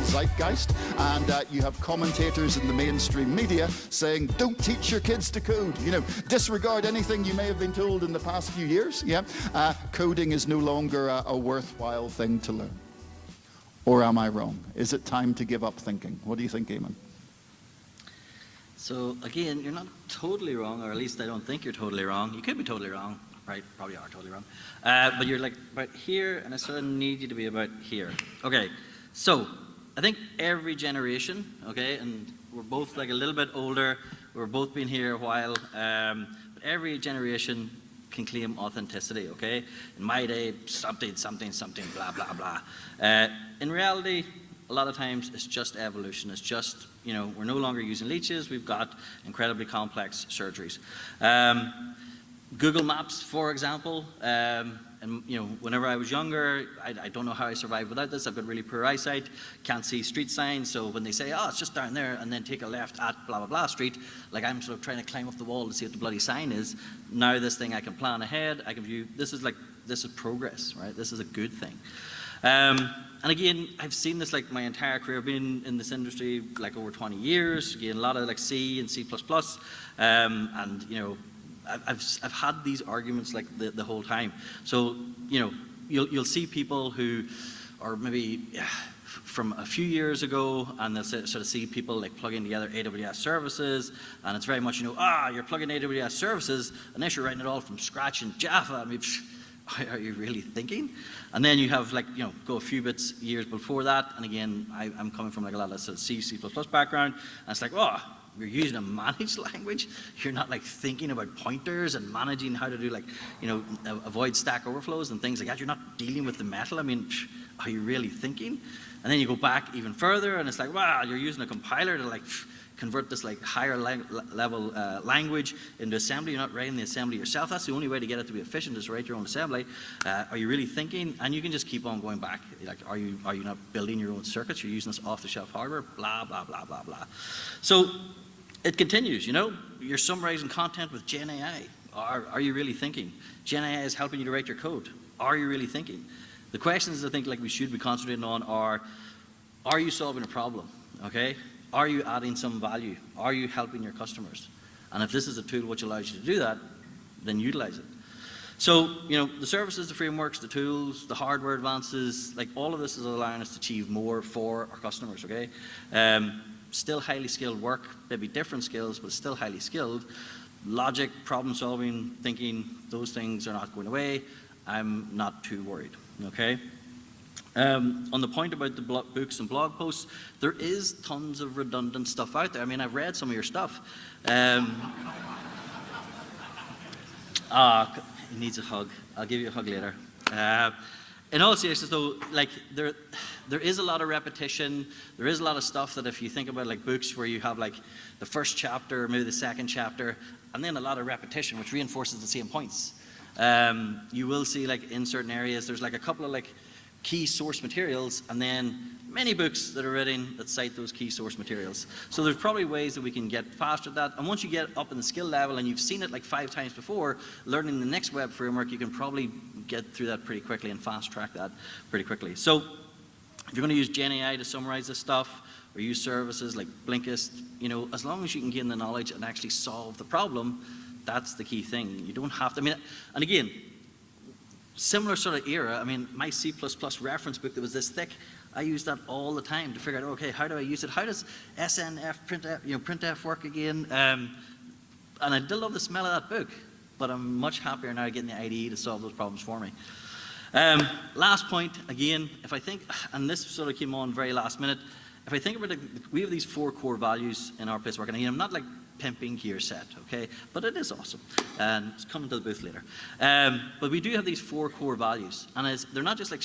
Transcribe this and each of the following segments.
cultural zeitgeist, and you have commentators in the mainstream media saying, don't teach your kids to code. You know, disregard anything you may have been told in the past few years. Yeah, coding is no longer a worthwhile thing to learn. Or am I wrong? Is it time to give up thinking? What do you think, Eamon? So again, you're not totally wrong, or at least I don't think you're totally wrong. You could be totally wrong, right? Probably are totally wrong. But you're like about here, and I sort of need you to be about here. Okay, so I think every generation, okay, and we're both like a little bit older, we've both been here a while, but every generation can claim authenticity, okay? In my day, something, blah, blah, blah. In reality, a lot of times it's just evolution. It's just, you know, we're no longer using leeches. We've got incredibly complex surgeries. Google Maps, for example, and you know, whenever I was younger, I don't know how I survived without this. I've got really poor eyesight, can't see street signs. So when they say, oh, it's just down there, and then take a left at blah, blah, blah street, like I'm sort of trying to climb up the wall to see what the bloody sign is. Now this thing I can plan ahead, I can view, this is progress, right? This is a good thing. And again, I've seen this like my entire career. I've been in this industry like over 20 years. Again, a lot of like C and C++, and you know, I've had these arguments like the whole time. So you know, you'll see people who are maybe from a few years ago, and they'll sort of see people like plugging together AWS services, and it's very much, you know, you're plugging AWS services, unless you're writing it all from scratch in Java. I mean, are you really thinking? And then you have like, you know, go a few years before that, and again, I'm coming from like a lot of sort of C++ background, and it's like, oh, you're using a managed language. You're not like thinking about pointers and managing how to do like, you know, avoid stack overflows and things like that. You're not dealing with the metal. I mean, are you really thinking? And then you go back even further, and it's like, wow, you're using a compiler to like convert this like higher level language into assembly. You're not writing the assembly yourself. That's the only way to get it to be efficient, is to write your own assembly. Are you really thinking? And you can just keep on going back. Like, are you not building your own circuits? You're using this off-the-shelf hardware. Blah blah blah blah blah. So it continues. You know, you're summarizing content with Gen AI. Are you really thinking? Gen AI is helping you to write your code. Are you really thinking? The questions I think like we should be concentrating on are you solving a problem? Okay. Are you adding some value? Are you helping your customers? And if this is a tool which allows you to do that, then utilize it. So, you know, the services, the frameworks, the tools, the hardware advances, like all of this is allowing us to achieve more for our customers, okay? Still highly skilled work, maybe different skills, but still highly skilled. Logic, problem solving, thinking, those things are not going away. I'm not too worried, okay? On the point about the books and blog posts, there is tons of redundant stuff out there. I mean, I've read some of your stuff. It needs a hug. I'll give you a hug later. In all seriousness though, like there is a lot of repetition. There is a lot of stuff that if you think about like books where you have like the first chapter, maybe the second chapter, and then a lot of repetition which reinforces the same points. You will see like in certain areas, there's like a couple of like key source materials, and then many books that are written that cite those key source materials. So there's probably ways that we can get faster at that. And once you get up in the skill level and you've seen it like 5 times before, learning the next web framework, you can probably get through that pretty quickly and fast track that pretty quickly. So if you're going to use Gen AI to summarize this stuff, or use services like Blinkist, you know, as long as you can gain the knowledge and actually solve the problem, that's the key thing. You don't have to, I mean, and again, similar sort of era, I mean, my C++ reference book that was this thick, I use that all the time to figure out, okay, how do I use it? How does SNF, printf work again? And I still love the smell of that book, but I'm much happier now getting the IDE to solve those problems for me. Last point, again, if I think, and this sort of came on very last minute, if I think about it, we have these 4 core values in our place of work, and I'm not like pimping gear set, okay? But it is awesome, and it's coming to the booth later. But we do have these 4 core values, and they're not just like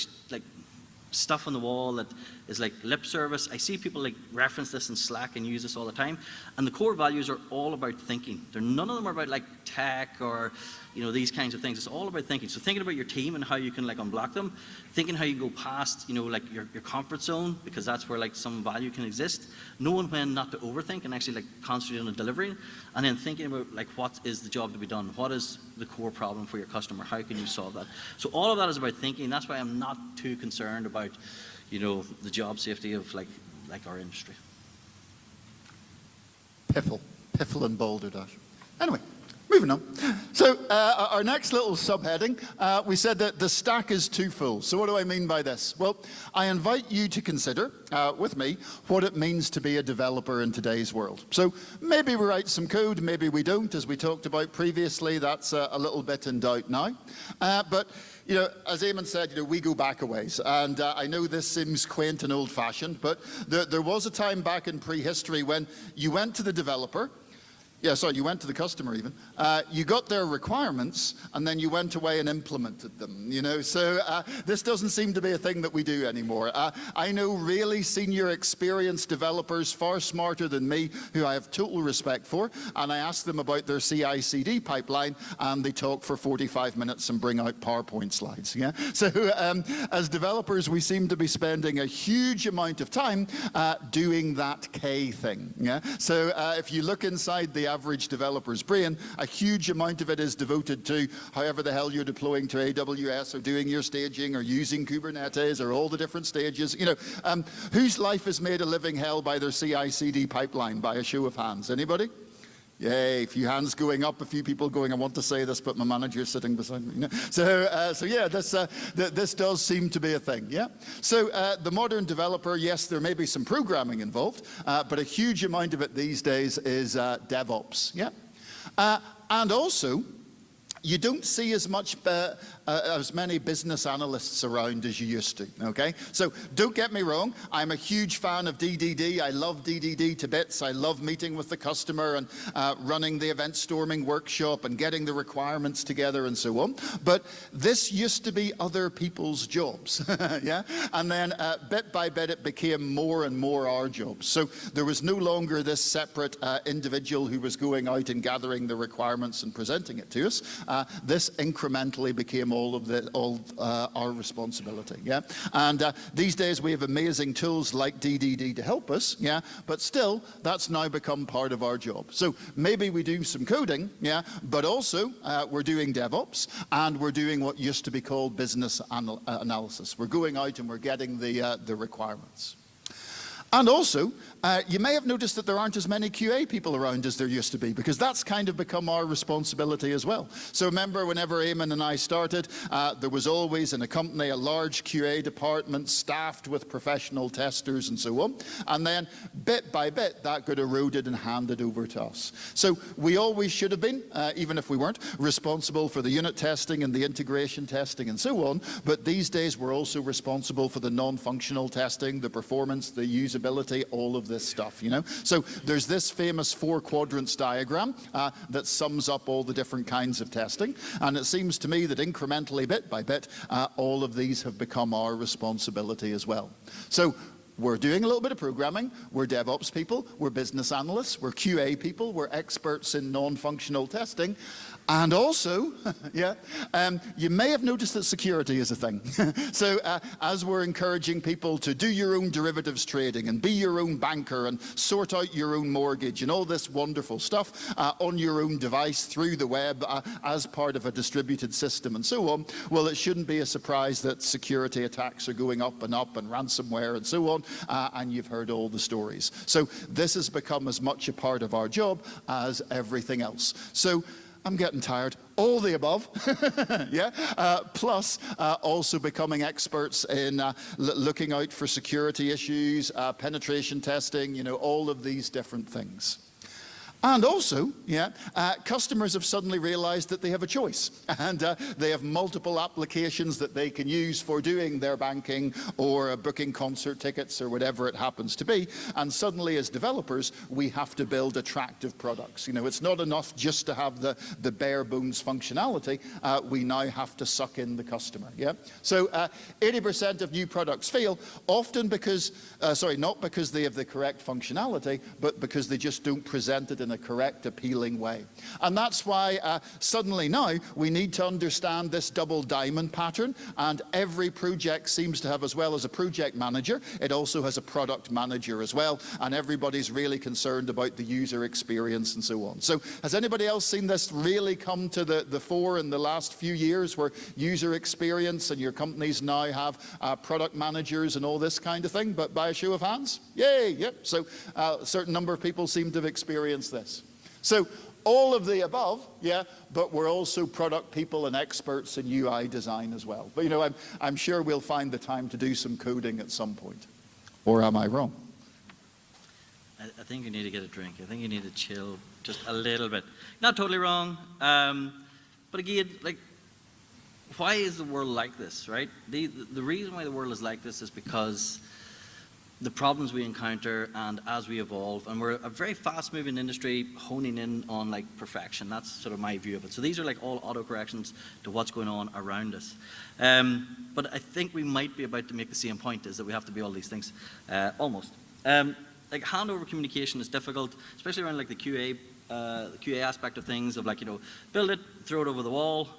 stuff on the wall that is like lip service. I see people like reference this in Slack and use this all the time, and the core values are all about thinking. None of them are about like tech or, you know, these kinds of things. It's all about thinking. So thinking about your team and how you can like unblock them, thinking how you can go past, you know, like your comfort zone, because that's where like some value can exist, knowing when not to overthink and actually like concentrate on the delivery, and then thinking about like what is the job to be done, what is the core problem for your customer, how can you solve that. So all of that is about thinking. That's why I'm not too concerned about, you know, the job safety of like our industry. Piffle and balderdash. Anyway, moving on. So our next little subheading, we said that the stack is too full. So what do I mean by this? Well, I invite you to consider with me what it means to be a developer in today's world. So maybe we write some code, maybe we don't. As we talked about previously, that's a little bit in doubt now. But you know, as Eamon said, you know, we go back a ways, and I know this seems quaint and old-fashioned, but there was a time back in prehistory when you went to the developer, you went to the customer even. You got their requirements, and then you went away and implemented them, you know. So this doesn't seem to be a thing that we do anymore. I know really senior experienced developers, far smarter than me, who I have total respect for, and I ask them about their CI/CD pipeline, and they talk for 45 minutes and bring out PowerPoint slides, yeah? So as developers, we seem to be spending a huge amount of time doing that K thing, yeah? So if you look inside the average developer's brain, a huge amount of it is devoted to however the hell you're deploying to AWS or doing your staging or using Kubernetes or all the different stages. You know, whose life is made a living hell by their CI/CD pipeline, by a show of hands? Anybody? Yay, a few hands going up, a few people going, I want to say this, but my manager's sitting beside me. You know? So yeah, this does seem to be a thing, yeah? So the modern developer, yes, there may be some programming involved, but a huge amount of it these days is DevOps, yeah? And also, you don't see as many business analysts around as you used to, okay? So don't get me wrong, I'm a huge fan of DDD. I love DDD to bits. I love meeting with the customer and running the event storming workshop and getting the requirements together and so on. But this used to be other people's jobs, yeah? And then bit by bit it became more and more our jobs. So there was no longer this separate individual who was going out and gathering the requirements and presenting it to us. This incrementally became all our responsibility, yeah? And these days we have amazing tools like DDD to help us, yeah? But still, that's now become part of our job. So maybe we do some coding, yeah? But also, we're doing DevOps, and we're doing what used to be called business analysis. We're going out and we're getting the requirements. And also, you may have noticed that there aren't as many QA people around as there used to be, because that's kind of become our responsibility as well. So remember, whenever Eamon and I started, there was always in a company a large QA department staffed with professional testers and so on. And then bit by bit, that got eroded and handed over to us. So we always should have been, even if we weren't, responsible for the unit testing and the integration testing and so on. But these days, we're also responsible for the non-functional testing, the performance, the usability, all of this stuff, you know? So there's this famous 4 quadrants diagram that sums up all the different kinds of testing. And it seems to me that incrementally, bit by bit, all of these have become our responsibility as well. So we're doing a little bit of programming, we're DevOps people, we're business analysts, we're QA people, we're experts in non-functional testing, and also, yeah, you may have noticed that security is a thing. So as we're encouraging people to do your own derivatives trading and be your own banker and sort out your own mortgage and all this wonderful stuff on your own device through the web as part of a distributed system and so on, well, it shouldn't be a surprise that security attacks are going up and ransomware and so on, and you've heard all the stories. So this has become as much a part of our job as everything else. So I'm getting tired. All the above, yeah? Plus, also becoming experts in looking out for security issues, penetration testing, you know, all of these different things. And also, yeah, customers have suddenly realized that they have a choice, and they have multiple applications that they can use for doing their banking or booking concert tickets or whatever it happens to be. And suddenly, as developers, we have to build attractive products. You know, it's not enough just to have the bare bones functionality. We now have to suck in the customer, yeah? So 80% of new products fail, often because, not because they have the correct functionality, but because they just don't present it in a correct, appealing way. And that's why suddenly now we need to understand this double diamond pattern, and every project seems to have, as well as a project manager, it also has a product manager as well, and everybody's really concerned about the user experience and so on. So has anybody else seen this really come to the fore in the last few years, where user experience and your companies now have product managers and all this kind of thing? But by a show of hands? Yay, yep. So a certain number of people seem to have experienced this. So all of the above, yeah, but we're also product people and experts in UI design as well. But you know, I'm sure we'll find the time to do some coding at some point. Or am I wrong? I think you need to get a drink. I think you need to chill just a little bit. Not totally wrong, but again, like, why is the world like this, right? The reason why the world is like this is because the problems we encounter and as we evolve, and we're a very fast-moving industry honing in on like perfection. That's sort of my view of it. So these are like all auto-corrections to what's going on around us. But I think we might be about to make the same point, is that we have to be all these things, almost. Like handover communication is difficult, especially around like the QA aspect of things, of like, you know, build it, throw it over the wall.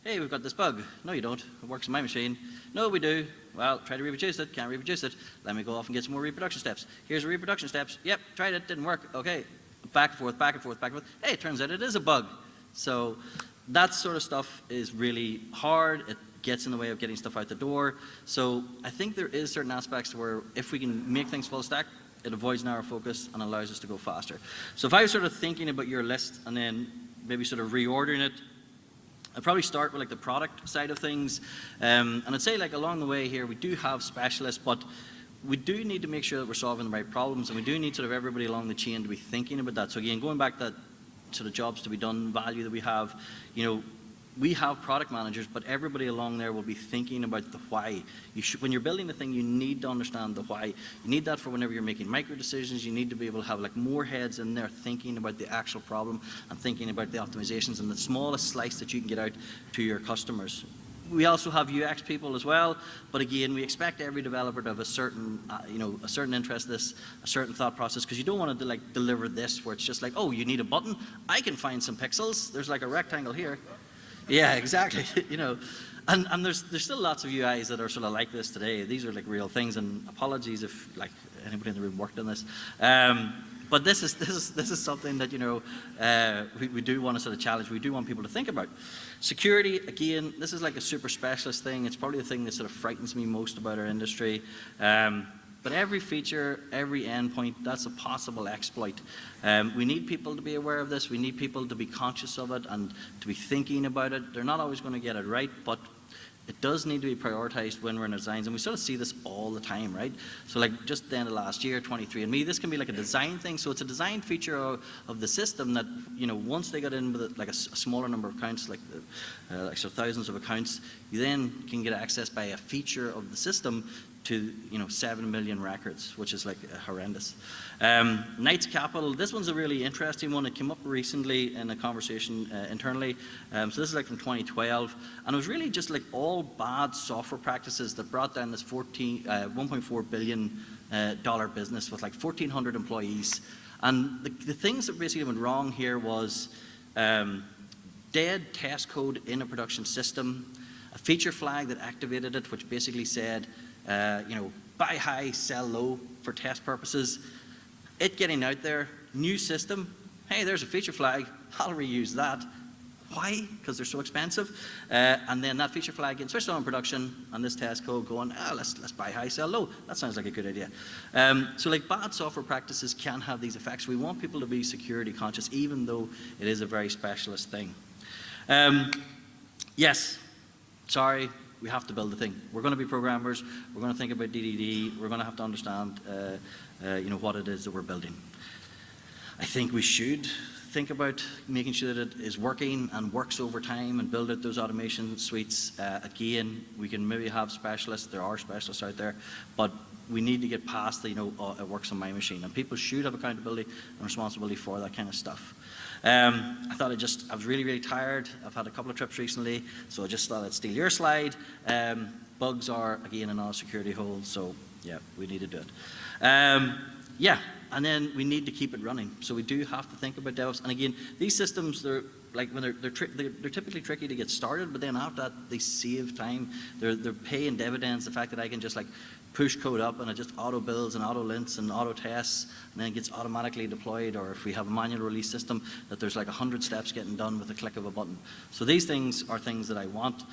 Hey, we've got this bug. No, you don't. It works on my machine. No, we do. Well, try to reproduce it. Can't reproduce it. Let me go off and get some more reproduction steps. Here's the reproduction steps. Yep, tried it. Didn't work. Okay. Back and forth, back and forth, back and forth. Hey, it turns out it is a bug. So that sort of stuff is really hard. It gets in the way of getting stuff out the door. So I think there is certain aspects where if we can make things full stack, it avoids narrow focus and allows us to go faster. So if I was sort of thinking about your list and then maybe sort of reordering it, I'd probably start with like the product side of things, and I'd say like along the way here we do have specialists, but we do need to make sure that we're solving the right problems, and we do need sort of everybody along the chain to be thinking about that. So again, going back to that sort of jobs to be done value that we have, you know, we have product managers, but everybody along there will be thinking about the why. When you're building the thing, you need to understand the why. You need that for whenever you're making micro decisions. You need to be able to have like more heads in there thinking about the actual problem and thinking about the optimizations and the smallest slice that you can get out to your customers. We also have UX people as well, but again, we expect every developer to have a certain, a certain interest in this, a certain thought process, because you don't want to like deliver this where it's just like, oh, you need a button? I can find some pixels. There's like a rectangle here. Yeah, exactly. You know, and there's still lots of UIs that are sort of like this today. These are like real things, and apologies if like anybody in the room worked on this. But this is something that, you know, we do want to sort of challenge. We do want people to think about. Security, again, this is like a super specialist thing. It's probably the thing that sort of frightens me most about our industry. But every feature, every endpoint, that's a possible exploit. We need people to be aware of this. We need people to be conscious of it and to be thinking about it. They're not always going to get it right, but it does need to be prioritized when we're in designs, and we sort of see this all the time, right? So like just the end of last year, 23andMe, this can be like a design thing. So it's a design feature of the system that, you know, once they got in with it, like a smaller number of accounts, like so thousands of accounts, you then can get access by a feature of the system to, you know, 7 million records, which is like horrendous. Knights Capital, this one's a really interesting one. It came up recently in a conversation internally. So this is like from 2012, and it was really just like all bad software practices that brought down this $1.4 billion business with like 1,400 employees. And the things that basically went wrong here was dead test code in a production system, a feature flag that activated it, which basically said, you know, buy high, sell low for test purposes. It getting out there, new system, hey, there's a feature flag, I'll reuse that. Why? Because they're so expensive. And then that feature flag getting switched on in production, and this test code going, let's buy high, sell low. That sounds like a good idea. So like bad software practices can have these effects. We want people to be security conscious, even though it is a very specialist thing. Yes, sorry. We have to build the thing. We're going to be programmers. We're going to think about DDD. We're going to have to understand, you know, what it is that we're building. I think we should think about making sure that it is working and works over time and build out those automation suites. Again, we can maybe have specialists. There are specialists out there, but we need to get past the, you know, it works on my machine. And people should have accountability and responsibility for that kind of stuff. I thought I was really, really tired. I've had a couple of trips recently, so I just thought I'd steal your slide. Bugs are, again, another security hole, so yeah, we need to do it. Yeah, and then we need to keep it running. So we do have to think about DevOps. And again, these systems, they're like when they're typically tricky to get started, but then after that they save time. They're paying dividends. The fact that I can just like push code up and it just auto builds and auto lints and auto tests and then gets automatically deployed, or if we have a manual release system that there's like 100 steps getting done with a click of a button. So these things are things that I want,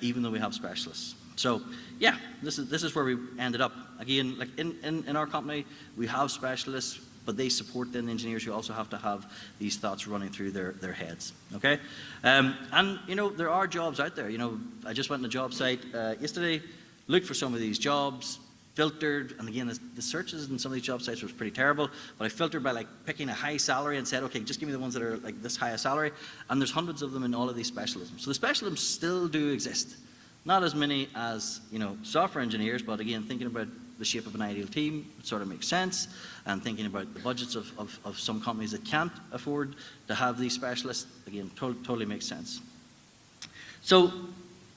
even though we have specialists. So yeah, this is where we ended up. Again, like in our company, we have specialists, but they support then the engineers who also have to have these thoughts running through their heads, okay? And you know, there are jobs out there. You know, I just went on a job site yesterday, looked for some of these jobs, filtered, and again, the searches in some of these job sites was pretty terrible, but I filtered by like picking a high salary and said, okay, just give me the ones that are like this high a salary, and there's hundreds of them in all of these specialisms. So the specialisms still do exist. Not as many as, you know, software engineers, but again, thinking about the shape of an ideal team, it sort of makes sense, and thinking about the budgets of some companies that can't afford to have these specialists, again, totally makes sense. So,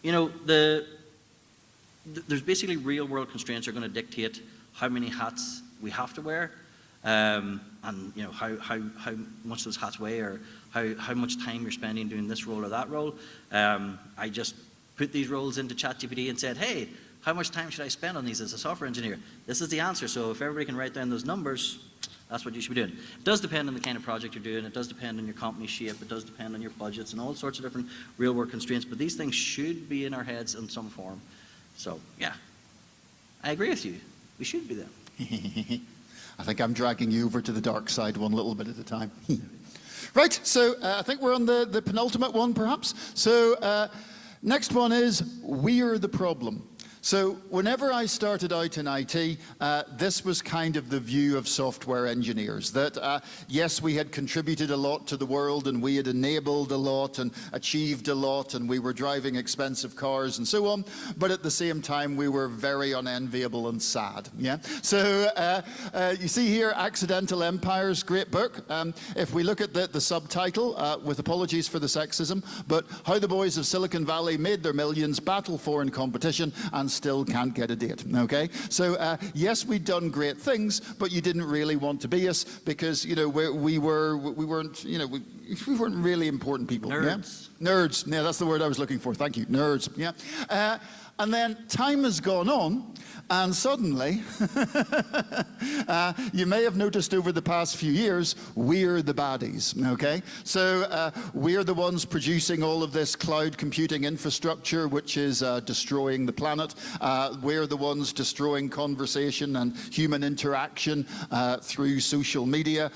you know, there's basically real world constraints that are going to dictate how many hats we have to wear, and you know, how much those hats weigh, or how much time you're spending doing this role or that role. I just put these roles into ChatGPT and said, hey, how much time should I spend on these as a software engineer? This is the answer. So if everybody can write down those numbers, that's what you should be doing. It does depend on the kind of project you're doing. It does depend on your company shape. It does depend on your budgets and all sorts of different real world constraints. But these things should be in our heads in some form. So yeah, I agree with you. We should be there. I think I'm dragging you over to the dark side one little bit at a time. Right, so I think we're on the penultimate one perhaps. So next one is, we're the problem. So whenever I started out in IT, this was kind of the view of software engineers, that yes, we had contributed a lot to the world and we had enabled a lot and achieved a lot and we were driving expensive cars and so on, but at the same time we were very unenviable and sad. Yeah. So you see here, Accidental Empires, great book. If we look at the subtitle, with apologies for the sexism, but How the Boys of Silicon Valley Made Their Millions, Battle for in Competition, and still can't get a date, okay? So yes, we'd done great things, but you didn't really want to be us because, you know, we weren't, you know, we weren't really important people. Nerds. Yeah? Nerds, yeah, that's the word I was looking for, thank you, nerds, yeah. And then time has gone on, and suddenly, you may have noticed over the past few years, we're the baddies, okay? So we're the ones producing all of this cloud computing infrastructure, which is destroying the planet. We're the ones destroying conversation and human interaction through social media.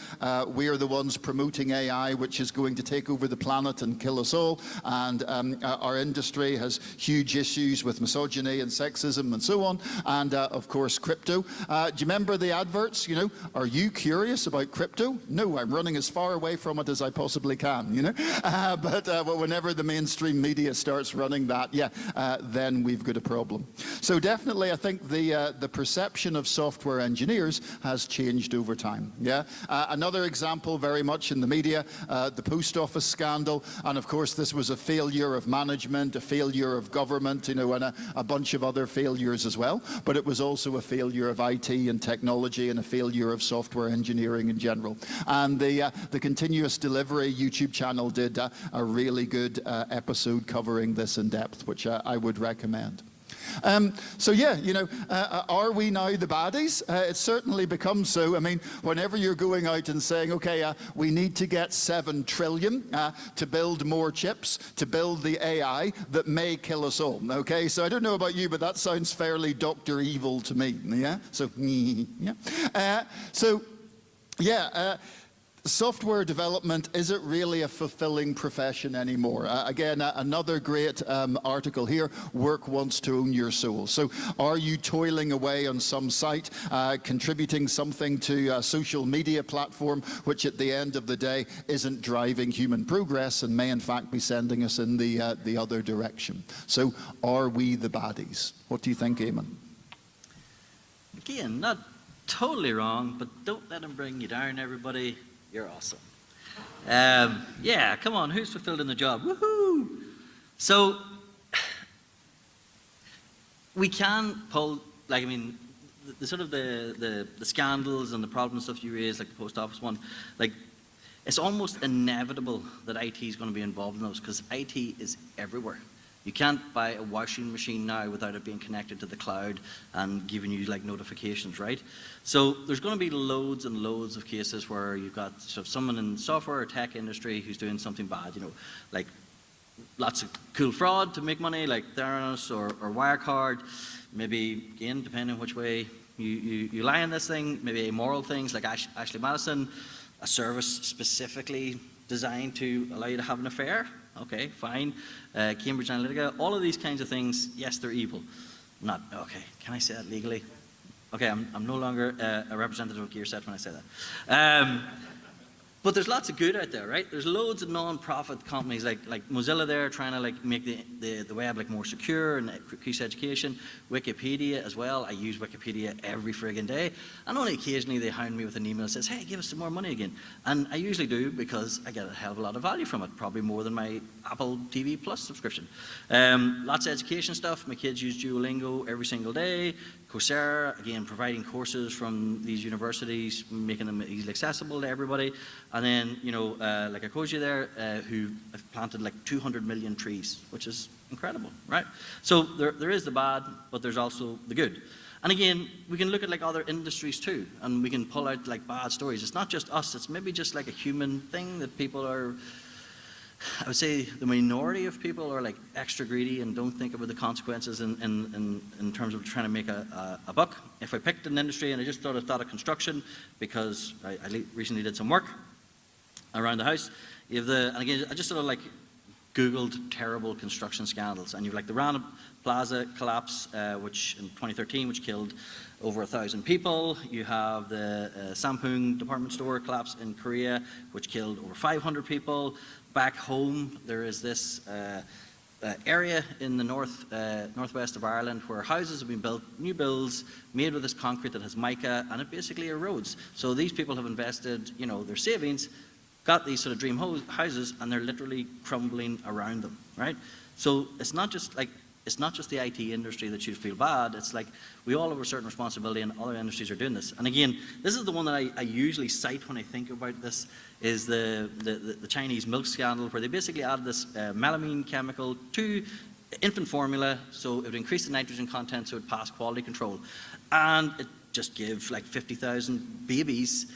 We're the ones promoting AI, which is going to take over the planet and kill us all. And our industry has huge issues with misogyny and sexism and so on. And of course, crypto. Do you remember the adverts? You know, are you curious about crypto? No, I'm running as far away from it as I possibly can, you know. But whenever the mainstream media starts running that, yeah, then we've got a problem. So definitely, I think the perception of software engineers has changed over time, yeah. Another example very much in the media, the post office scandal. And of course, this was a failure of management, a failure of government, you know, and a bunch of other failures as well. But it was also a failure of IT and technology and a failure of software engineering in general. And the Continuous Delivery YouTube channel did a really good episode covering this in depth, which I would recommend. So yeah, you know, are we now the baddies? It certainly becomes so. I mean, whenever you're going out and saying, okay, we need to get 7 trillion to build more chips, to build the AI that may kill us all, okay? So I don't know about you, but that sounds fairly Dr. Evil to me, yeah? So, yeah. Software development isn't really a fulfilling profession anymore. Again, another great article here, work wants to own your soul. So are you toiling away on some site, contributing something to a social media platform, which at the end of the day isn't driving human progress and may in fact be sending us in the other direction? So are we the baddies? What do you think, Eamon? Again, not totally wrong, but don't let them bring you down, everybody. You're awesome. Yeah, come on, who's fulfilled in the job? Woohoo! So, we can pull, like, I mean, the sort of the scandals and the problem stuff you raise, like the post office one, like it's almost inevitable that IT is going to be involved in those, because IT is everywhere. You can't buy a washing machine now without it being connected to the cloud and giving you like notifications, right? So there's going to be loads and loads of cases where you've got sort of someone in the software or tech industry who's doing something bad, you know, like lots of cool fraud to make money, like Theranos or Wirecard. Maybe, again, depending on which way you lie in this thing, maybe immoral things like Ashley Madison, a service specifically designed to allow you to have an affair. Okay, fine. Cambridge Analytica, all of these kinds of things, yes, they're evil. Not, okay, can I say that legally? Okay, I'm no longer a representative of GearSet when I say that. But there's lots of good out there, right? There's loads of non-profit companies like Mozilla there trying to like make the web like more secure and increase education. Wikipedia as well. I use Wikipedia every friggin' day. And only occasionally they hound me with an email that says, hey, give us some more money again. And I usually do because I get a hell of a lot of value from it, probably more than my Apple TV Plus subscription. Lots of education stuff. My kids use Duolingo every single day. Coursera, again, providing courses from these universities, making them easily accessible to everybody. And then, you know, like Ecosia there, who have planted like 200 million trees, which is incredible, right? So there is the bad, but there's also the good. And again, we can look at like other industries too, and we can pull out like bad stories. It's not just us, it's maybe just like a human thing that people are, I would say the minority of people are like extra greedy and don't think about the consequences in terms of trying to make a buck. If I picked an industry, and I just thought of construction because I recently did some work around the house. You have and again, I just sort of like Googled terrible construction scandals, and you've like the Rana Plaza collapse, which in 2013, which killed over 1,000 people. You have the Sampoong department store collapse in Korea, which killed over 500 people. Back home, there is this area in the northwest of Ireland where houses have been built, new builds, made with this concrete that has mica, and it basically erodes. So these people have invested, you know, their savings, got these sort of dream houses, and they're literally crumbling around them, right? So it's not just the IT industry that should feel bad. It's like we all have a certain responsibility, and other industries are doing this. And again, this is the one that I usually cite when I think about this, is the Chinese milk scandal, where they basically added this melamine chemical to infant formula, so it would increase the nitrogen content, so it would pass quality control. And it just gave like 50,000 babies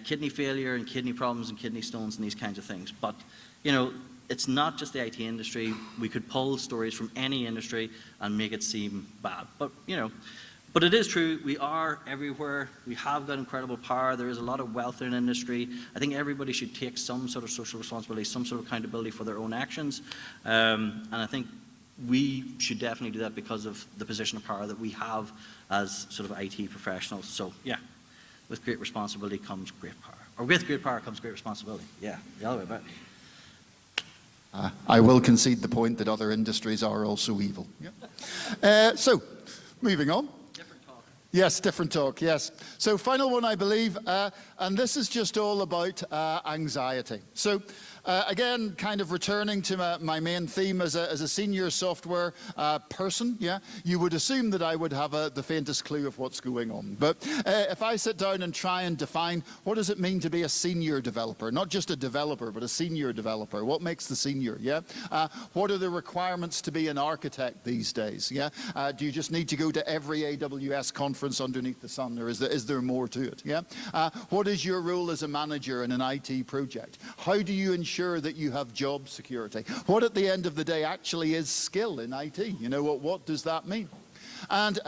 kidney failure and kidney problems and kidney stones and these kinds of things. But, you know, it's not just the IT industry. We could pull stories from any industry and make it seem bad. But, you know, but it is true, we are everywhere. We have got incredible power. There is a lot of wealth in industry. I think everybody should take some sort of social responsibility, some sort of accountability for their own actions. And I think we should definitely do that because of the position of power that we have as sort of IT professionals. So, yeah, with great responsibility comes great power. Or with great power comes great responsibility. Yeah, the other way about it. I will concede the point that other industries are also evil. Yep. So, moving on. Different talk. Yes, different talk, yes. So final one, I believe, and this is just all about anxiety. So, again, kind of returning to my main theme as a senior software person, yeah, you would assume that I would have the faintest clue of what's going on. But if I sit down and try and define what does it mean to be a senior developer, not just a developer, but a senior developer, what makes the senior, yeah? What are the requirements to be an architect these days, yeah? Do you just need to go to every AWS conference underneath the sun, or is there more to it, yeah? What is your role as a manager in an IT project? How do you ensure that you have job security? What at the end of the day actually is skill in IT? You know, what does that mean? And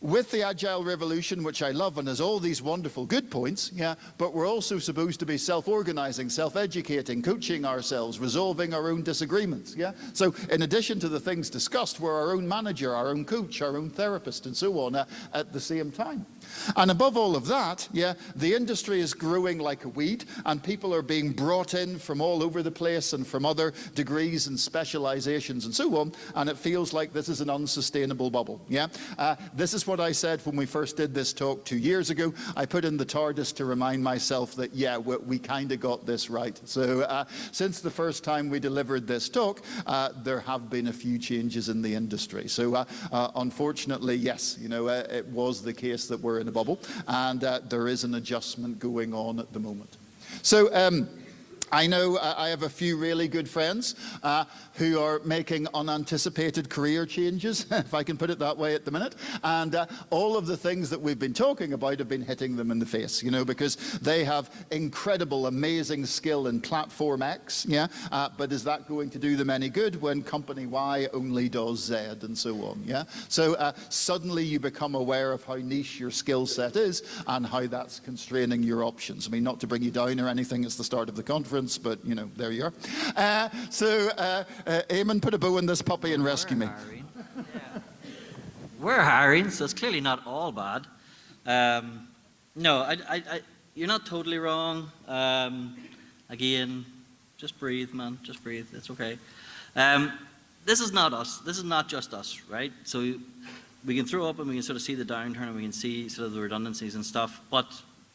with the Agile Revolution, which I love and has all these wonderful good points, yeah, but we're also supposed to be self-organizing, self-educating, coaching ourselves, resolving our own disagreements, yeah? So in addition to the things discussed, we're our own manager, our own coach, our own therapist, and so on at the same time. And above all of that, yeah, the industry is growing like a weed, and people are being brought in from all over the place and from other degrees and specializations and so on, and it feels like this is an unsustainable bubble, yeah? This is one what I said when we first did this talk 2 years ago. I put in the TARDIS to remind myself that, yeah, we kind of got this right. So since the first time we delivered this talk, there have been a few changes in the industry. So unfortunately, yes, it was the case that we're in a bubble, and there is an adjustment going on at the moment. So I know I have a few really good friends who are making unanticipated career changes, if I can put it that way at the minute. And all of the things that we've been talking about have been hitting them in the face, because they have incredible, amazing skill in platform X, yeah? But is that going to do them any good when company Y only does Z and so on, yeah? So suddenly you become aware of how niche your skill set is and how that's constraining your options. I mean, not to bring you down or anything, it's the start of the conference, but, there you are. Eamon, put a bow in this puppy and rescue me. Yeah. We're hiring, so it's clearly not all bad. No, you're not totally wrong. Again, just breathe, man. Just breathe. It's okay. This is not us. This is not just us, right? So we can throw up and we can sort of see the downturn and we can see sort of the redundancies and stuff, but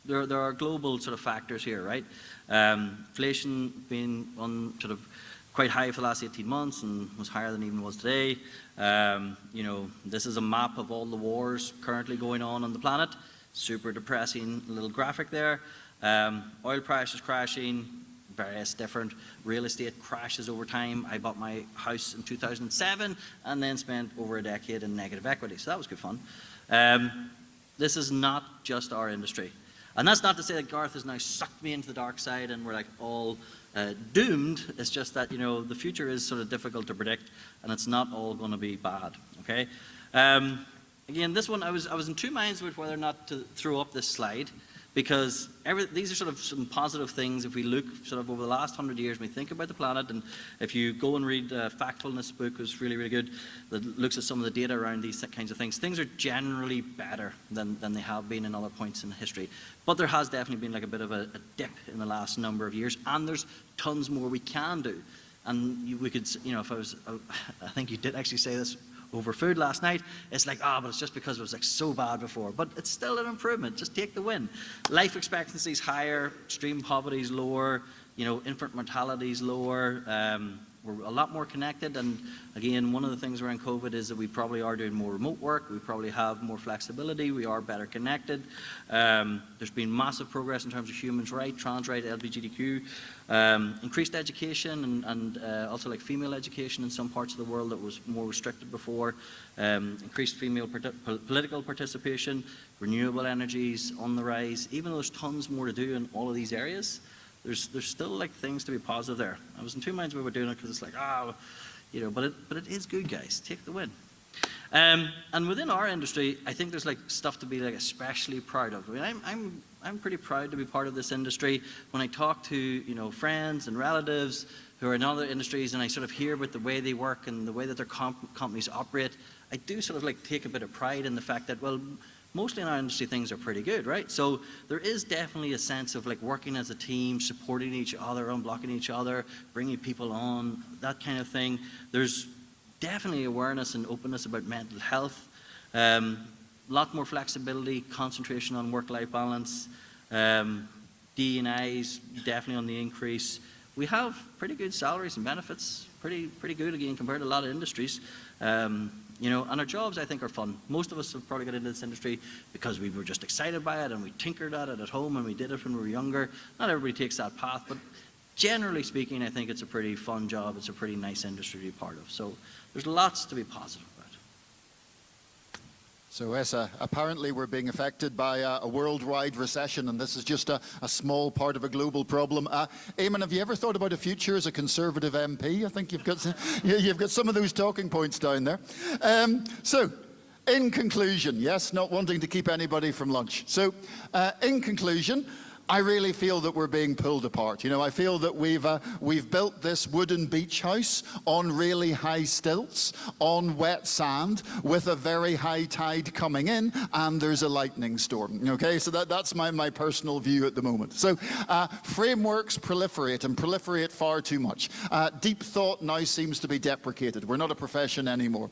there are global sort of factors here, right? Inflation being on sort of quite high for the last 18 months and was higher than even was today. This is a map of all the wars currently going on the planet. Super depressing little graphic there. Oil prices crashing, various different real estate crashes over time. I bought my house in 2007 and then spent over a decade in negative equity, so that was good fun. This is not just our industry. And that's not to say that Garth has now sucked me into the dark side and we're like all doomed. It's just that, the future is sort of difficult to predict and it's not all going to be bad, okay? Again, this one, I was in two minds with whether or not to throw up this slide, because these are sort of some positive things. If we look sort of over the last 100 years, we think about the planet, and if you go and read Factfulness book, was really, really good, that looks at some of the data around these kinds of things are generally better than they have been in other points in history. But there has definitely been like a bit of a dip in the last number of years, and there's tons more we can do. And we could, I think you did actually say this over food last night, it's like, but it's just because it was like so bad before. But it's still an improvement, just take the win. Life expectancy is higher, extreme poverty is lower, infant mortality is lower, we're a lot more connected, and again, one of the things around COVID is that we probably are doing more remote work, we probably have more flexibility, we are better connected. There's been massive progress in terms of human rights, trans rights, LGBTQ, increased education and also like female education in some parts of the world that was more restricted before, increased female political participation, renewable energies on the rise. Even though there's tons more to do in all of these areas, there's still like things to be positive there. I was in two minds about doing it because it's like, but it is good, guys. Take the win. And within our industry, I think there's like stuff to be like especially proud of. I mean, I'm pretty proud to be part of this industry. When I talk to friends and relatives who are in other industries, and I sort of hear about the way they work and the way that their companies operate, I do sort of like take a bit of pride in the fact that, well, mostly in our industry things are pretty good, right? So there is definitely a sense of like working as a team, supporting each other, unblocking each other, bringing people on, that kind of thing. There's definitely awareness and openness about mental health, lot more flexibility, concentration on work-life balance, D&I's definitely on the increase. We have pretty good salaries and benefits, pretty good again compared to a lot of industries. And our jobs, I think, are fun. Most of us have probably got into this industry because we were just excited by it and we tinkered at it at home and we did it when we were younger. Not everybody takes that path, but generally speaking, I think it's a pretty fun job. It's a pretty nice industry to be part of. So there's lots to be positive about. So Essa, apparently we're being affected by a worldwide recession, and this is just a small part of a global problem. Eamon, have you ever thought about a future as a Conservative MP? I think you've got some of those talking points down there. So, in conclusion, yes, not wanting to keep anybody from lunch. So, in conclusion, I really feel that we're being pulled apart. You know, I feel that we've built this wooden beach house on really high stilts, on wet sand, with a very high tide coming in, and there's a lightning storm. Okay, so that's my personal view at the moment. So frameworks proliferate, and proliferate far too much. Deep thought now seems to be deprecated. We're not a profession anymore.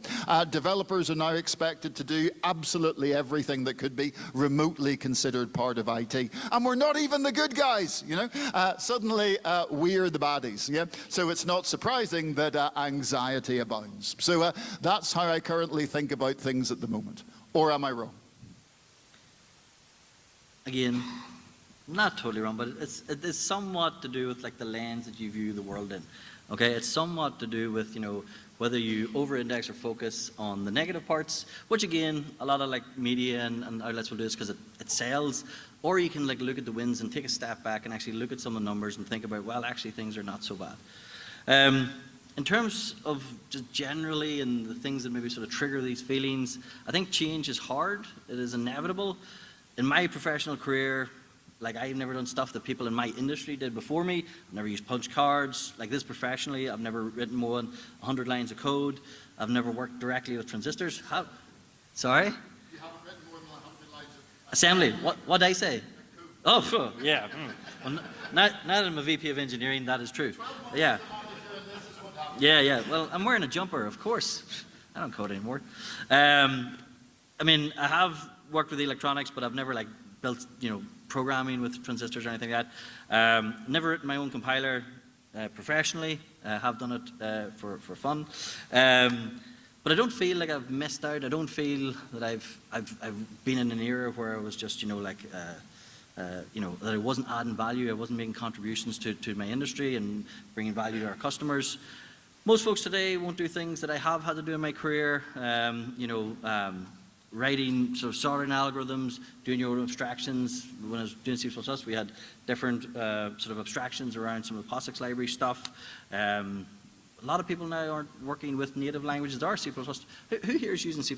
Developers are now expected to do absolutely everything that could be remotely considered part of IT, and we're not even the good guys, you know. Suddenly we're the baddies, yeah. So it's not surprising that anxiety abounds. So that's how I currently think about things at the moment. Or am I wrong? Again, not totally wrong, but it is somewhat to do with like the lens that you view the world in. Okay, it's somewhat to do with, you know, whether you over-index or focus on the negative parts, which again, a lot of like media and outlets will do this because it sells, or you can like look at the wins and take a step back and actually look at some of the numbers and think about, well, actually things are not so bad. In terms of just generally and the things that maybe sort of trigger these feelings, I think change is hard, it is inevitable. In my professional career, like I've never done stuff that people in my industry did before me. I've never used punch cards like this professionally. I've never written more than 100 lines of code. I've never worked directly with transistors. Sorry? You haven't written more than 100 lines of assembly. What did I say? Oh, sure. Yeah. Well, now that I'm a VP of engineering, that is true. Yeah. Yeah. Well, I'm wearing a jumper, of course. I don't code anymore. I mean, I have worked with electronics, but I've never like built, you know, programming with transistors or anything like that. Never written my own compiler professionally. Have done it for fun. But I don't feel like I've missed out. I don't feel that I've been in an era where I was just, you know, like, you know, that I wasn't adding value. I wasn't making contributions to my industry and bringing value to our customers. Most folks today won't do things that I have had to do in my career. You know, writing sort of sorting algorithms, doing your own abstractions. When I was doing C++, we had different sort of abstractions around some of the POSIX library stuff. A lot of people now aren't working with native languages or C++. Who here is using C++?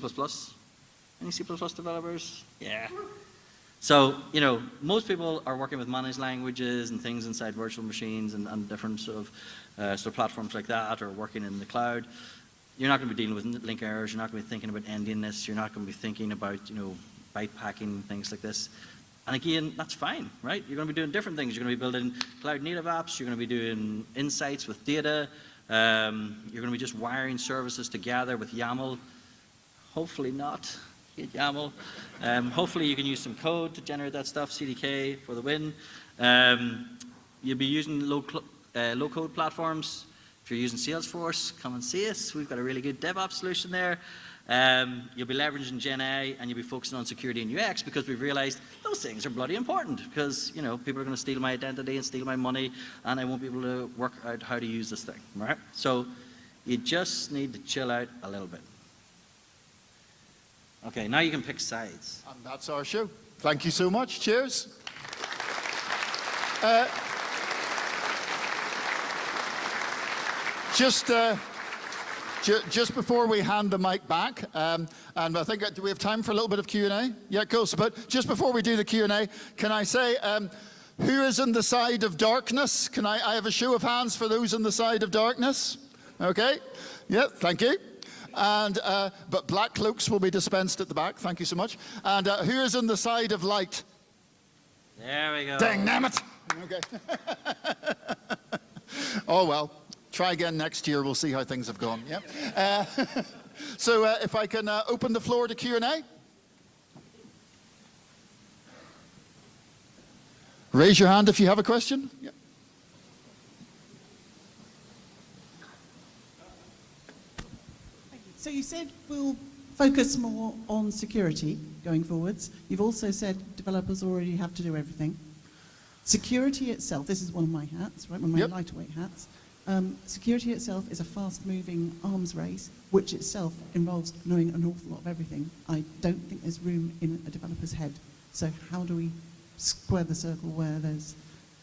Any C++ developers? Yeah. So, you know, most people are working with managed languages and things inside virtual machines and different sort of platforms like that, or working in the cloud. You're not going to be dealing with link errors. You're not going to be thinking about endiness. You're not going to be thinking about, you know, byte packing, things like this. And again, that's fine, right? You're going to be doing different things. You're going to be building cloud native apps. You're going to be doing insights with data. You're going to be just wiring services together with YAML. Hopefully not. Hate YAML. Hopefully you can use some code to generate that stuff. CDK for the win. You'll be using low-code platforms. If you're using Salesforce, come and see us. We've got a really good DevOps solution there. You'll be leveraging Gen A, and you'll be focusing on security and UX, because we've realized those things are bloody important, because, you know, people are going to steal my identity and steal my money, and I won't be able to work out how to use this thing, right? So you just need to chill out a little bit. Okay, now you can pick sides. And that's our show. Thank you so much. Cheers. Just before we hand the mic back, and I think, do we have time for a little bit of Q&A? Yeah, cool. So, but just before we do the Q&A, can I say, who is on the side of darkness? Can I have a show of hands for those on the side of darkness? Okay. Yeah, thank you. And, but black cloaks will be dispensed at the back. Thank you so much. And who is on the side of light? There we go. Dang, damn it. Okay. Oh, well. Try again next year. We'll see how things have gone. Yeah. So if I can open the floor to Q&A. Raise your hand if you have a question. Yeah. Thank you. So you said we'll focus more on security going forwards. You've also said developers already have to do everything. Security itself, this is one of my hats, right? One of my lighter weight hats. Security itself is a fast-moving arms race, which itself involves knowing an awful lot of everything. I don't think there's room in a developer's head. So how do we square the circle where there's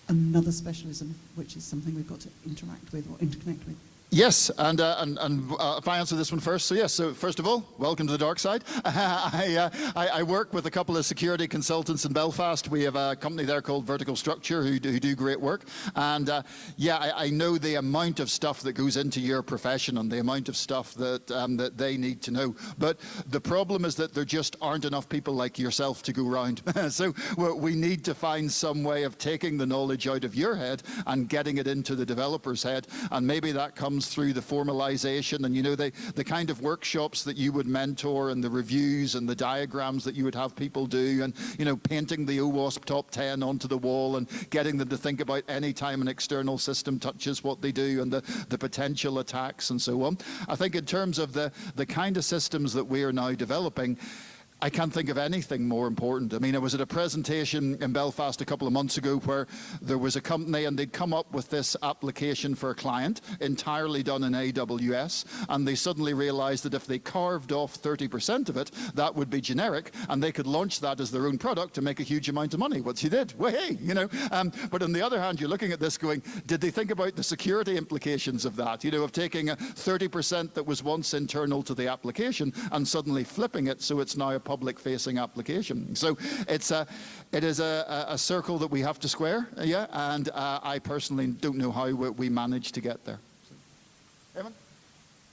another specialism, which is something we've got to interact with or interconnect with? Yes, and if I answer this one first, so yes, so first of all, welcome to the dark side. I work with a couple of security consultants in Belfast. We have a company there called Vertical Structure who do great work. And yeah, I know the amount of stuff that goes into your profession and the amount of stuff that they need to know. But the problem is that there just aren't enough people like yourself to go around. So we need to find some way of taking the knowledge out of your head and getting it into the developer's head. And maybe that comes through the formalization and, you know, the kind of workshops that you would mentor and the reviews and the diagrams that you would have people do and, you know, painting the OWASP top 10 onto the wall and getting them to think about any time an external system touches what they do and the potential attacks and so on. I think in terms of the kind of systems that we are now developing, I can't think of anything more important. I mean, I was at a presentation in Belfast a couple of months ago where there was a company and they'd come up with this application for a client entirely done in AWS, and they suddenly realized that if they carved off 30% of it, that would be generic, and they could launch that as their own product to make a huge amount of money, which they did. Well, hey, you know. But on the other hand, you're looking at this going, did they think about the security implications of that? You know, of taking a 30% that was once internal to the application and suddenly flipping it so it's now a public-facing application. So it is a circle that we have to square, yeah, and I personally don't know how we manage to get there. So, Evan?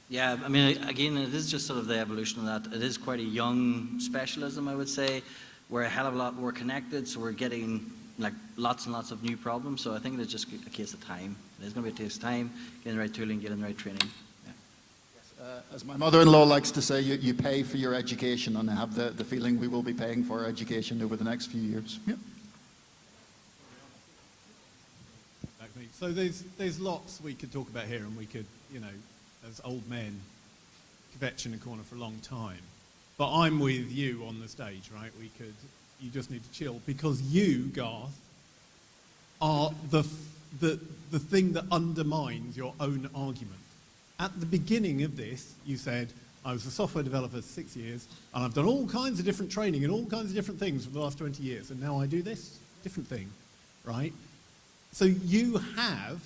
Yeah, I mean, again, it is just sort of the evolution of that. It is quite a young specialism, I would say. We're a hell of a lot more connected, so we're getting like lots and lots of new problems. So I think it's just a case of time. It is going to be a case of time, getting the right tooling, getting the right training. As my mother-in-law likes to say, you pay for your education, and I have the feeling we will be paying for our education over the next few years. Yeah. Exactly. So there's lots we could talk about here, and we could, you know, as old men, kvetch in a corner for a long time. But I'm with you on the stage, right? You just need to chill, because you, Garth, are the thing that undermines your own argument. At the beginning of this, you said, I was a software developer for 6 years, and I've done all kinds of different training and all kinds of different things for the last 20 years, and now I do this different thing, right? So you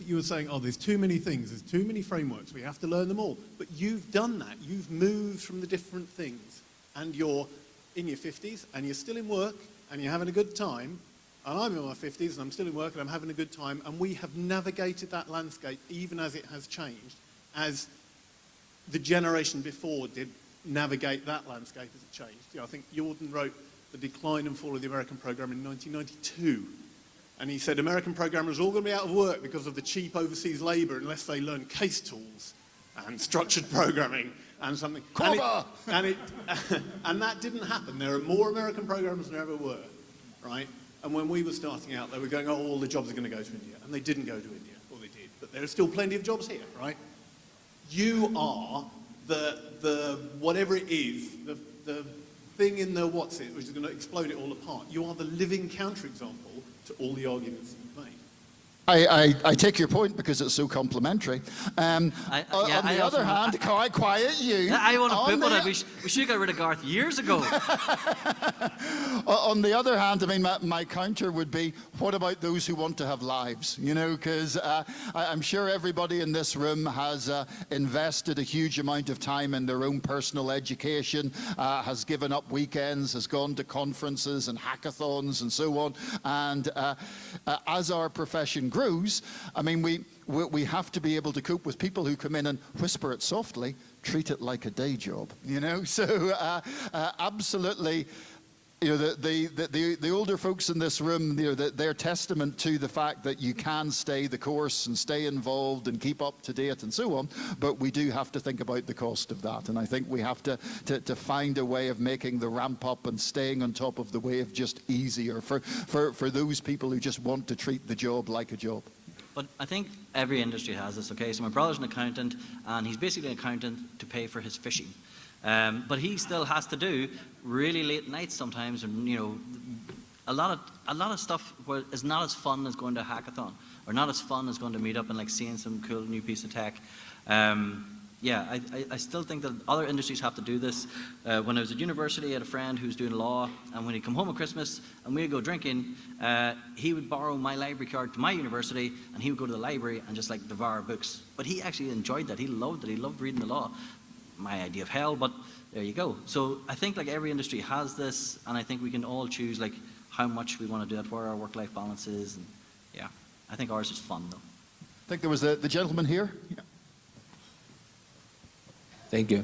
were saying, oh, there's too many things, there's too many frameworks, we have to learn them all. But you've done that. You've moved from the different things, and you're in your 50s, and you're still in work, and you're having a good time, and I'm in my 50s, and I'm still in work, and I'm having a good time, and we have navigated that landscape even as it has changed, as the generation before did navigate that landscape as it changed. You know, I think Jordan wrote The Decline and Fall of the American Program in 1992. And he said American programmers are all going to be out of work because of the cheap overseas labor unless they learn case tools and structured programming and something. And that didn't happen. There are more American programmers than there ever were, right? And when we were starting out, they were going, oh, all the jobs are going to go to India. And they didn't go to India, or they did. But there are still plenty of jobs here, right? You are the whatever it is, the thing in the what's it, which is going to explode it all apart. You are the living counterexample to all the arguments you've made. I take your point because it's so complimentary. On the other hand, quiet you. I want to put one. We should have got rid of Garth years ago. On the other hand, I mean, my counter would be, what about those who want to have lives? You know, because I'm sure everybody in this room has invested a huge amount of time in their own personal education, has given up weekends, has gone to conferences and hackathons and so on. And as our profession grows, I mean, we have to be able to cope with people who come in and whisper it softly, treat it like a day job, you know? So absolutely, you know, the older folks in this room, you know, they're testament to the fact that you can stay the course and stay involved and keep up to date and so on, but we do have to think about the cost of that. And I think we have to find a way of making the ramp up and staying on top of the wave just easier for those people who just want to treat the job like a job. But I think every industry has this, okay? So my brother's an accountant, and he's basically an accountant to pay for his fishing. But he still has to do really late nights sometimes, and you know, a lot of stuff is not as fun as going to a hackathon, or not as fun as going to meet up and like seeing some cool new piece of tech. Yeah, I still think that other industries have to do this. When I was at university, I had a friend who's doing law, and when he'd come home at Christmas and we'd go drinking, he would borrow my library card to my university, and he would go to the library and just like devour books. But he actually enjoyed that. He loved it. He loved reading the law. My idea of hell, but there you go. So I think like every industry has this, and I think we can all choose like how much we want to do it, where our work-life balance is, and yeah, I think ours is fun though. I think there was the gentleman here. Yeah. Thank you.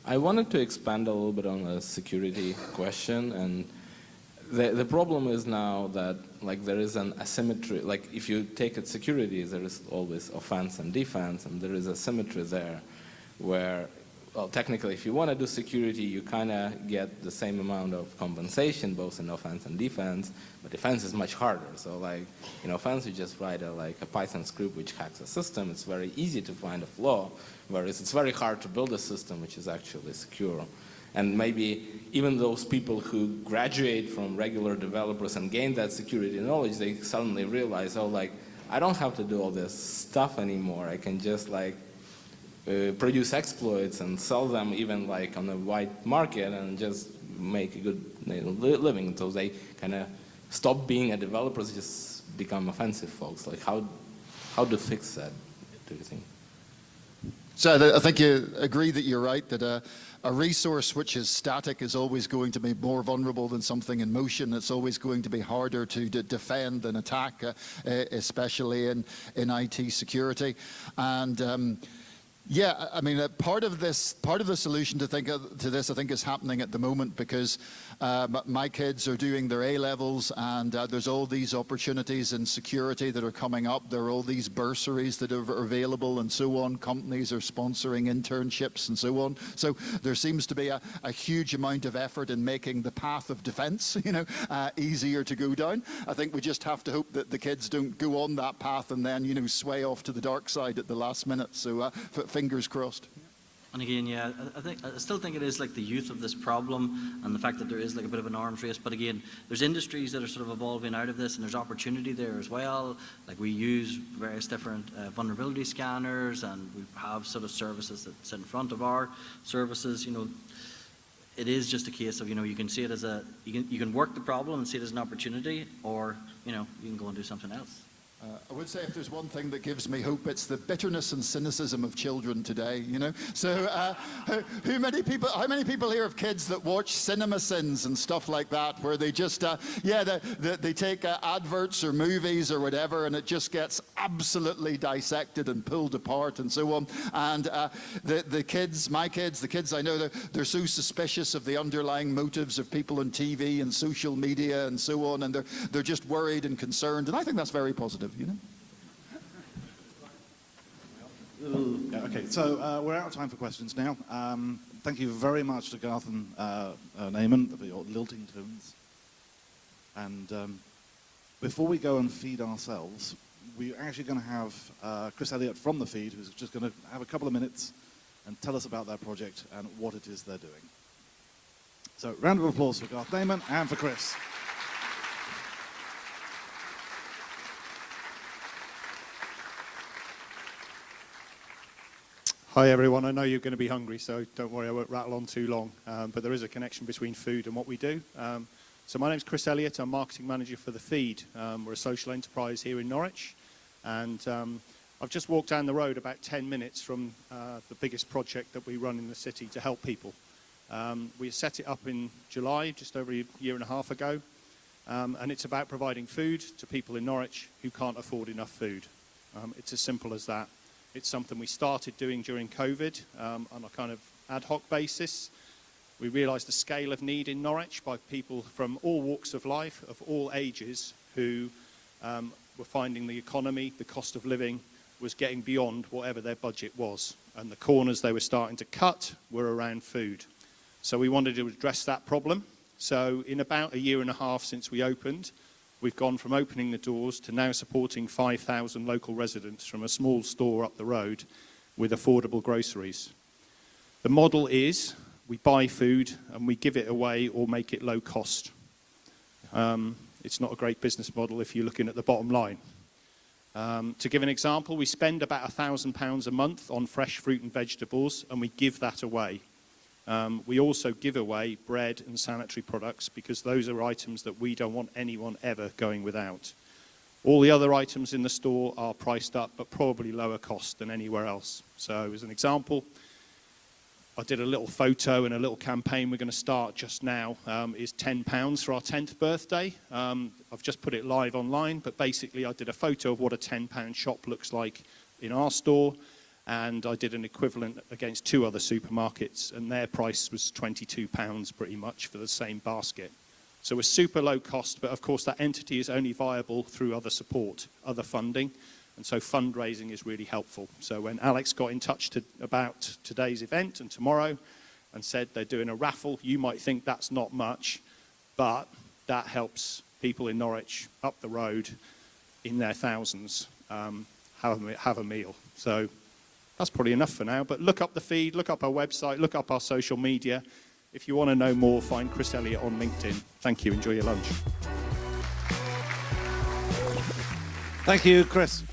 I wanted to expand a little bit on the security question, and the problem is now that like there is an asymmetry. Like if you take it security, there is always offense and defense, and there is a symmetry there, where well technically if you want to do security, you kind of get the same amount of compensation both in offense and defense, but defense is much harder. So like in offense, you just write a Python script which hacks a system. It's very easy to find a flaw. Whereas it's very hard to build a system which is actually secure. And maybe even those people who graduate from regular developers and gain that security knowledge, they suddenly realize, oh, like, I don't have to do all this stuff anymore. I can just like produce exploits and sell them even like on the white market and just make a good living. So they kind of stop being a developers, just become offensive folks. Like how to fix that, do you think? So I think you agree that you're right, that a resource which is static is always going to be more vulnerable than something in motion. It's always going to be harder to defend and attack, especially in IT security. And yeah, I mean, part of the solution to this, I think, is happening at the moment because my kids are doing their A-levels, and there's all these opportunities in security that are coming up. There are all these bursaries that are available and so on. Companies are sponsoring internships and so on. So there seems to be a huge amount of effort in making the path of defense, easier to go down. I think we just have to hope that the kids don't go on that path and then, sway off to the dark side at the last minute. So fingers crossed. And again, yeah, I still think it is like the youth of this problem and the fact that there is like a bit of an arms race. But again, there's industries that are sort of evolving out of this, and there's opportunity there as well. Like we use various different vulnerability scanners, and we have sort of services that sit in front of our services. It is just a case of you can see it as you can work the problem and see it as an opportunity, or you can go and do something else. I would say if there's one thing that gives me hope, it's the bitterness and cynicism of children today, So how many people here have kids that watch Cinema Sins and stuff like that, where they just, they take adverts or movies or whatever, and it just gets absolutely dissected and pulled apart and so on. And the kids I know, they're so suspicious of the underlying motives of people on TV and social media and so on, and they're just worried and concerned, and I think that's very positive. Yeah, okay, so we're out of time for questions now. Thank you very much to Garth and Naaman for your lilting tones. And before we go and feed ourselves, we're actually going to have Chris Elliott from the feed, who's just going to have a couple of minutes and tell us about their project and what it is they're doing. So round of applause for Garth Naaman and for Chris. Hi everyone, I know you're going to be hungry, so don't worry, I won't rattle on too long, but there is a connection between food and what we do. So my name's Chris Elliott, I'm marketing manager for The Feed. We're a social enterprise here in Norwich, and I've just walked down the road about 10 minutes from the biggest project that we run in the city to help people. We set it up in July, just over a year and a half ago, and it's about providing food to people in Norwich who can't afford enough food. It's as simple as that. It's something we started doing during COVID on a kind of ad hoc basis. We realised the scale of need in Norwich by people from all walks of life, of all ages, who were finding the economy, the cost of living, was getting beyond whatever their budget was. And the corners they were starting to cut were around food. So we wanted to address that problem. So in about a year and a half since we opened, we've gone from opening the doors to now supporting 5,000 local residents from a small store up the road with affordable groceries. The model is we buy food and we give it away or make it low cost. It's not a great business model if you're looking at the bottom line. To give an example, we spend about £1,000 a month on fresh fruit and vegetables, and we give that away. We also give away bread and sanitary products because those are items that we don't want anyone ever going without. All the other items in the store are priced up, but probably lower cost than anywhere else. So as an example, I did a little photo and a little campaign we're going to start just now is £10 for our 10th birthday. I've just put it live online, but basically I did a photo of what a £10 shop looks like in our store, and I did an equivalent against 2 other supermarkets, and their price was £22 pretty much for the same basket. So we're super low cost, but of course that entity is only viable through other support, other funding. And so fundraising is really helpful. So when Alex got in touch about today's event and tomorrow and said they're doing a raffle, you might think that's not much, but that helps people in Norwich up the road in their thousands have a meal. So that's probably enough for now. But look up the feed, look up our website, look up our social media. If you want to know more, find Chris Elliott on LinkedIn. Thank you. Enjoy your lunch. Thank you, Chris.